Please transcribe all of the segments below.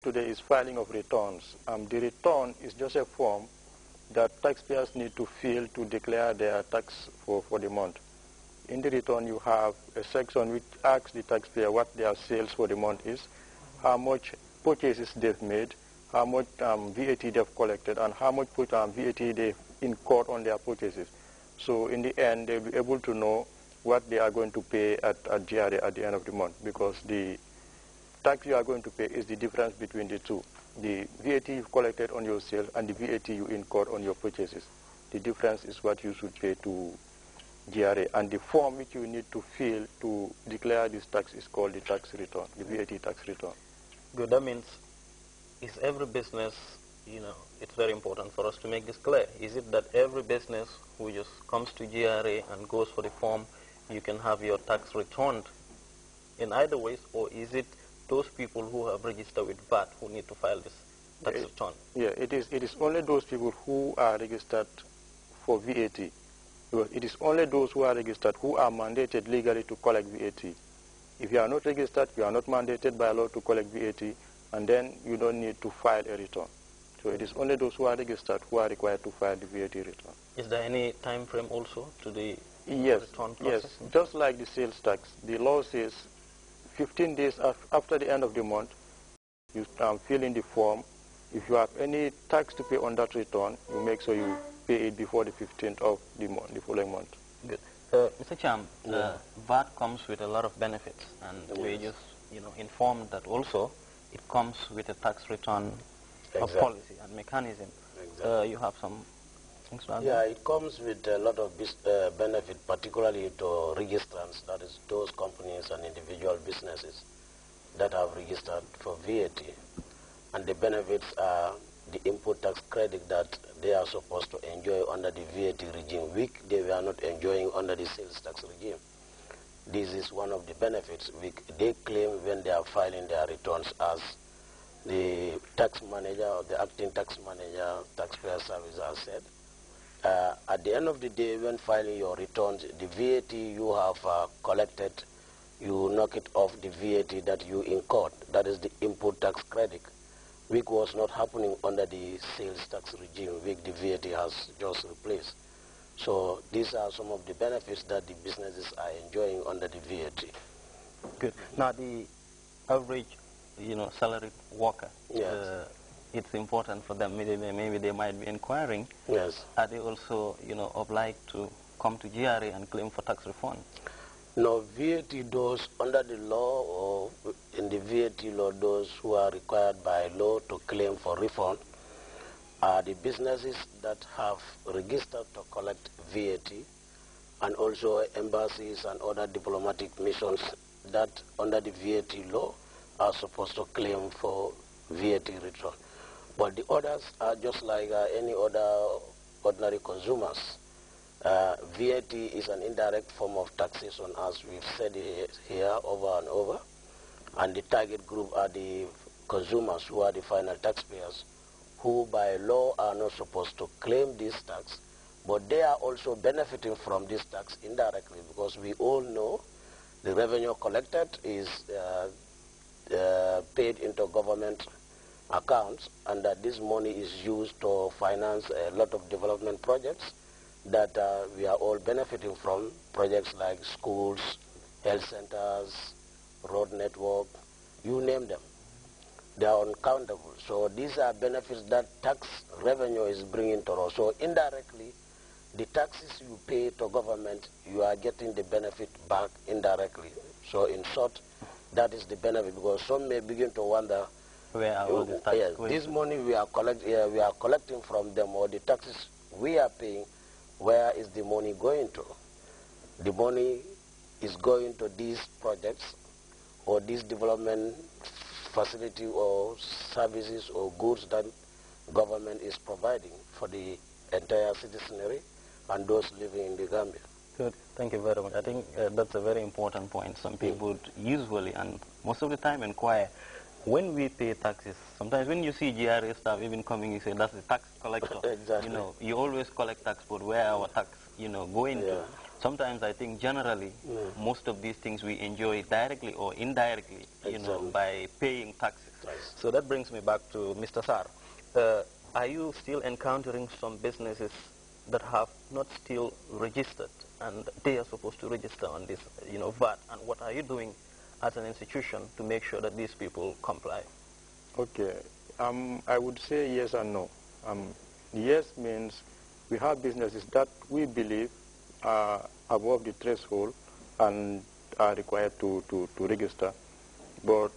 today is filing of returns. The return is just a form that taxpayers need to fill to declare their tax for the month. In the return, you have a section which asks the taxpayer what their sales for the month is, how much purchases they've made, how much VAT they've collected, and how much VAT they've incurred on their purchases. So in the end, they'll be able to know what they are going to pay at GRA at the end of the month, because the tax you are going to pay is the difference between the two. The VAT you collected on your sales and the VAT you incurred on your purchases. The difference is what you should pay to GRA. And the form which you need to fill to declare this tax is called the tax return, the VAT tax return. Good. That means, is every business, it's very important for us to make this clear. Is it that every business who just comes to GRA and goes for the form, you can have your tax returned in either ways, or is it those people who have registered with VAT who need to file this tax return? Yeah, it is only those people who are registered for VAT. Because it is only those who are registered who are mandated legally to collect VAT. If you are not registered, you are not mandated by law to collect VAT, and then you don't need to file a return. So it is only those who are registered who are required to file the VAT return. Is there any time frame also to the return process? Yes, just like the sales tax. The law says 15 days after the end of the month, you fill in the form. If you have any tax to pay on that return, you make sure you pay it before the 15th of the month, the following month. Good. Mr. Cham, VAT comes with a lot of benefits, and we just informed that also it comes with a tax return of policy and mechanism. Exactly. You have some things to add? Yeah, it comes with a lot of benefit, particularly to registrants, that is those companies and individual businesses that have registered for VAT. And the benefits are the input tax credit that they are supposed to enjoy under the VAT regime, which they were not enjoying under the sales tax regime. This is one of the benefits which they claim when they are filing their returns, as the tax manager or the acting tax manager, taxpayer service has said. At the end of the day, when filing your returns, the VAT you have collected, you knock it off the VAT that you incurred. That is the input tax credit, which was not happening under the sales tax regime, which the VAT has just replaced. So these are some of the benefits that the businesses are enjoying under the VAT. Good. Now the average, salaried worker, yes, it's important for them. Maybe they might be inquiring. Yes. Are they also, obliged to come to GRA and claim for tax refund? No, VAT, those under the law or in the VAT law, those who are required by law to claim for refund are the businesses that have registered to collect VAT, and also embassies and other diplomatic missions that under the VAT law are supposed to claim for VAT return. But the others are just like any other ordinary consumers. VAT is an indirect form of taxation, as we've said here over and over, and the target group are the consumers, who are the final taxpayers, who by law are not supposed to claim this tax, but they are also benefiting from this tax indirectly, because we all know the revenue collected is paid into government accounts, and that this money is used to finance a lot of development projects that we are all benefiting from, projects like schools, health centers, road network, you name them. They are uncountable. So these are benefits that tax revenue is bringing to us. So indirectly, the taxes you pay to government, you are getting the benefit back indirectly. So in short, that is the benefit, because some may begin to wonder, where are all the taxes going? This money we are collecting from them, or the taxes we are paying, where is the money going to? The money is going to these projects or these development facility or services or goods that government is providing for the entire citizenry and those living in the Gambia. Good. Thank you very much. I think that's a very important point. Some people usually and most of the time inquire, when we pay taxes, sometimes when you see GRA staff even coming, you say, that's the tax collector. Exactly. You always collect tax, but where our tax, going to? sometimes I think generally most of these things we enjoy directly or indirectly, you know, by paying taxes. So that brings me back to Mr. Sar. Are you still encountering some businesses that have not still registered and they are supposed to register on this, you know, VAT? And what are you doing as an institution to make sure that these people comply? Okay. I would say yes and no. Yes means we have businesses that we believe are above the threshold and are required to register, but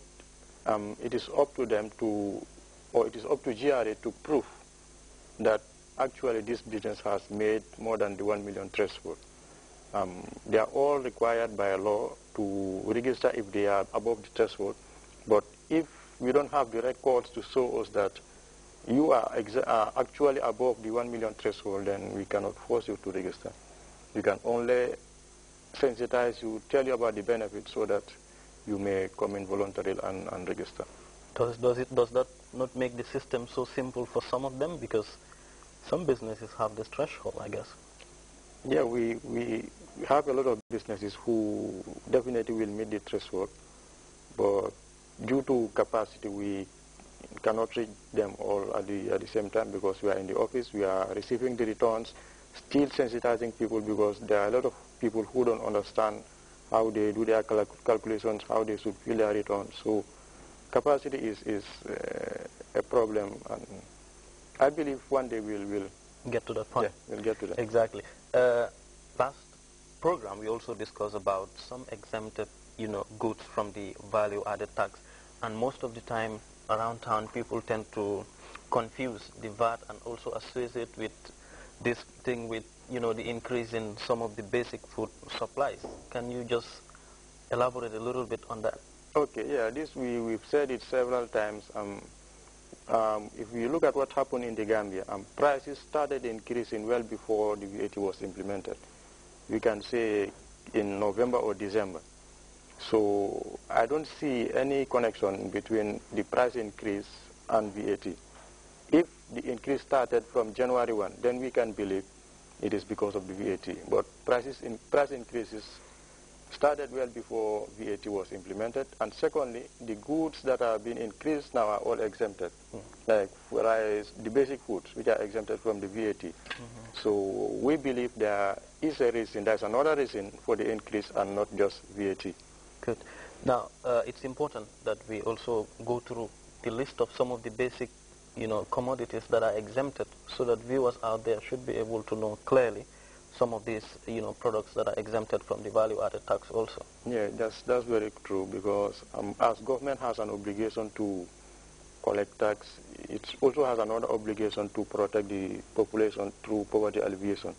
it is up to them to, or it is up to GRA to prove that actually this business has made more than the 1 million threshold. They are all required by law to register if they are above the threshold, but if we don't have the records to show us that you are actually above the 1 million threshold, then we cannot force you to register. We can only sensitize you, tell you about the benefits so that you may come in voluntarily and register. Does that not make the system so simple for some of them? Because some businesses have this threshold, I guess. Yeah, we have a lot of businesses who definitely will meet the threshold, but due to capacity, we cannot reach them all at the same time because we are in the office, we are receiving the returns, still sensitizing people because there are a lot of people who don't understand how they do their calculations, how they should fill their returns. So capacity is a problem, and I believe one day we'll get to that point. Yeah, we'll get to that. Exactly. Last program we also discussed about some exempted, you know, goods from the value-added tax, and most of the time around town people tend to confuse the VAT and also associate with this thing with, you know, the increase in some of the basic food supplies. Can you just elaborate a little bit on that? Okay, yeah, this we've said it several times. If we look at what happened in the Gambia, prices started increasing well before the VAT was implemented. We can say in November or December. So I don't see any connection between the price increase and VAT. If the increase started from January 1, then we can believe it is because of the VAT. But price increases started well before VAT was implemented. And secondly, the goods that are being increased now are all exempted, like rice, the basic foods, which are exempted from the VAT. So we believe there is a reason, there's another reason for the increase and not just VAT. Good. Now, it's important that we also go through the list of some of the basic, you know, commodities that are exempted, so that viewers out there should be able to know clearly some of these, you know, products that are exempted from the value-added tax also. Yeah, that's very true, because as government has an obligation to collect tax, it also has another obligation to protect the population through poverty alleviation.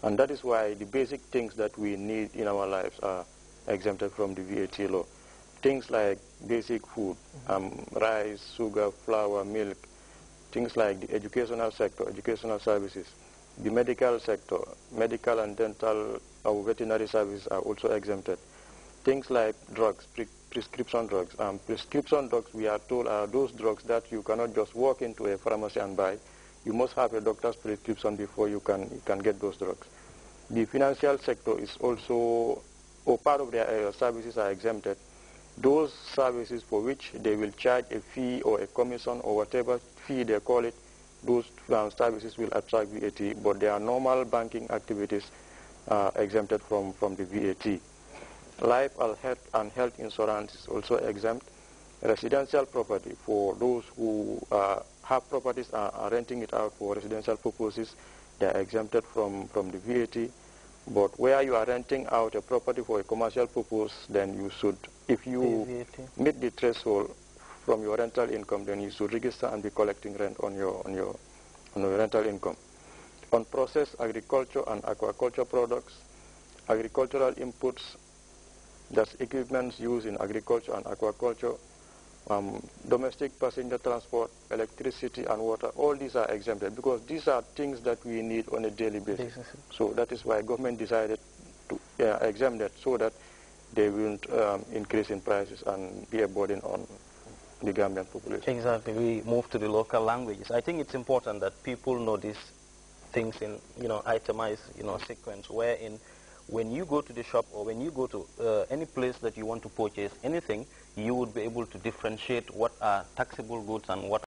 And that is why the basic things that we need in our lives are exempted from the VAT law. Things like basic food, rice, sugar, flour, milk, things like the educational sector, educational services, the medical sector, medical and dental or veterinary services are also exempted. Things like drugs, prescription drugs. Prescription drugs, we are told, are those drugs that you cannot just walk into a pharmacy and buy. You must have a doctor's prescription before you can get those drugs. The financial sector is also, or part of their services are exempted. Those services for which they will charge a fee or a commission or whatever fee they call it, those services will attract VAT, but their normal banking activities are exempted from the VAT. Life and health insurance is also exempt. Residential property, for those who have properties and are renting it out for residential purposes, they are exempted from the VAT. But where you are renting out a property for a commercial purpose, then you should, if you meet the threshold from your rental income, then you should register and be collecting rent on your rental income. On processed agriculture and aquaculture products, agricultural inputs, that's equipment used in agriculture and aquaculture, domestic passenger transport, electricity and water, all these are exempted because these are things that we need on a daily basis. So that is why government decided to exempt that, so that they won't increase in prices and be a burden on the Gambian population. Exactly. We move to the local languages. I think it's important that people know these things in, you know, itemized, you know, sequence, wherein when you go to the shop or when you go to any place that you want to purchase anything, you would be able to differentiate what are taxable goods and what